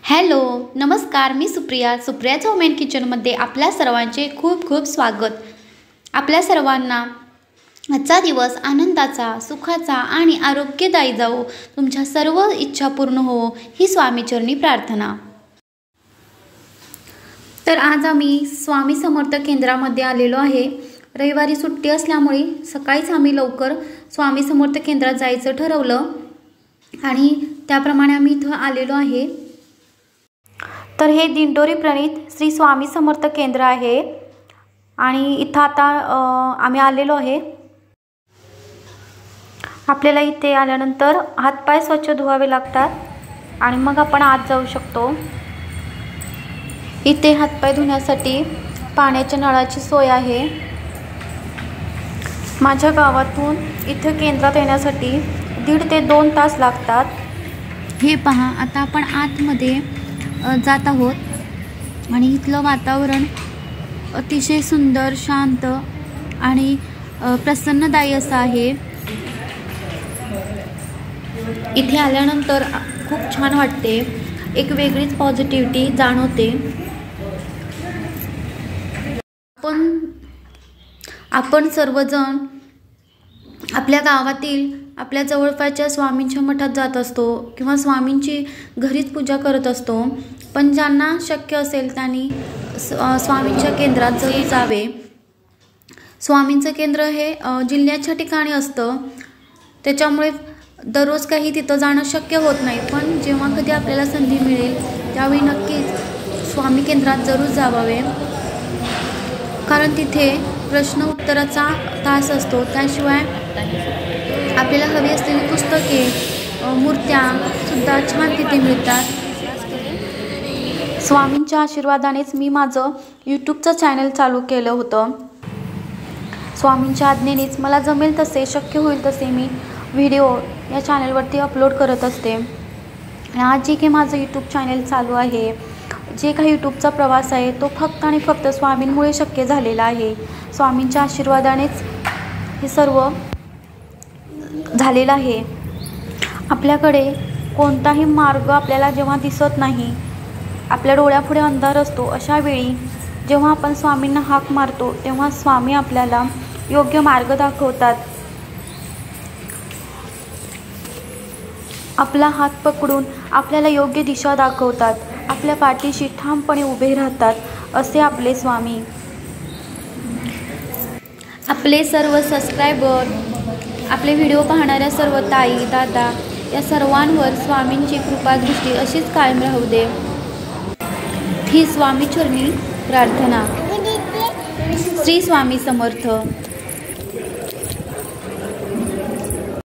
Hello नमस्कार, मी सुप्रियाच्या home किचनमध्ये आपल्या सर्वांचे खूप खूप स्वागत। आपल्या सर्वांना आजचा दिवस आनंदाचा, सुखाचा आणि आरोग्यदायी जावो, तुमच्या सर्व इच्छा पूर्ण हो ही स्वामीचरणी प्रार्थना। तर आज आम्ही स्वामी समर्थ केंद्रामध्ये आलेलो आहे। रविवारी सुट्टी असल्यामुळे सकाळीच आम्ही लवकर स्वामी समर्थ केंद्रात जायचं ठरवलं आणि त्याप्रमाणे आम्ही इथं आलेलो आहे। तर हे दिंडोरी प्रणीत श्री स्वामी समर्थ केंद्र आहे आणि इथं आता आम्ही आलेलो आहे। आपल्याला इथे आल्यानंतर हातपाय स्वच्छ धुवावे लागतात आणि मग आपण आत जाऊ शकतो। इथे हातपाय धुण्यासाठी पाण्याच्या नळाची सोय आहे। माझ्या गावातून इथे केंद्रात येण्यासाठी 1.5 ते 2 तास लागतात। हे पहा, आता आपण आतमध्ये जात आहोत आणि इथलं वातावरण अतिशय सुंदर, शांत आणि प्रसन्नदायी असं आहे। इथे आल्यानंतर खूप छान वाटते, एक वेगळीच पॉझिटिव्हिटी जाणवते। आपण सर्वजण आपल्या गावातील आपल्या जवळपासच्या स्वामींच्या मठात जात असतो किंवा स्वामींची घरीच पूजा करत असतो, पण ज्यांना शक्य असेल त्यांनी स्वामींच्या केंद्रात जरूर जावे। स्वामींचं केंद्र हे जिल्ह्याच्या ठिकाणी असतं, त्याच्यामुळे दररोज काही तिथं जाणं शक्य होत नाही, पण जेव्हा कधी आपल्याला संधी मिळेल त्यावेळी नक्कीच स्वामी केंद्रात जरूर जावावे, कारण तिथे प्रश्न उत्तराचा तास असतो। त्याशिवाय आपल्याला हवी असलेली पुस्तके, मूर्त्या सुद्धा छान तिथे मिळतात। स्वामींच्या आशीर्वादानेच मी माझं यूट्यूबचं चॅनल चालू केलं होतं। स्वामींच्या आज्ञेनेच मला जमेल तसे, शक्य होईल तसे मी व्हिडिओ या चॅनलवरती अपलोड करत असते। आणि आज जे काही माझं यूट्यूब चॅनल चालू आहे, जे काही यूट्यूबचा प्रवास आहे, तो फक्त आणि फक्त स्वामींमुळे शक्य झालेला आहे। स्वामींच्या आशीर्वादानेच हे सर्व झालेलं आहे। आपल्याकडे कोणताही मार्ग आपल्याला जेव्हा दिसत नाही, आपल्या डोळ्यापुढे अंधार असतो, अशा वेळी जेव्हा आपण स्वामींना हाक मारतो तेव्हा स्वामी आपल्याला योग्य मार्ग दाखवतात। आपला हात पकडून आपल्याला योग्य दिशा दाखवतात, आपल्या पाठीशी ठामपणे उभे राहतात, असे आपले स्वामी। आपले सर्व सबस्क्रायबर, आपले व्हिडिओ पाहणाऱ्या सर्व ताई, दादा या सर्वांवर स्वामींची कृपा दृष्टी अशीच कायम राहू दे ही स्वामीचरणी प्रार्थना। श्री स्वामी समर्थ।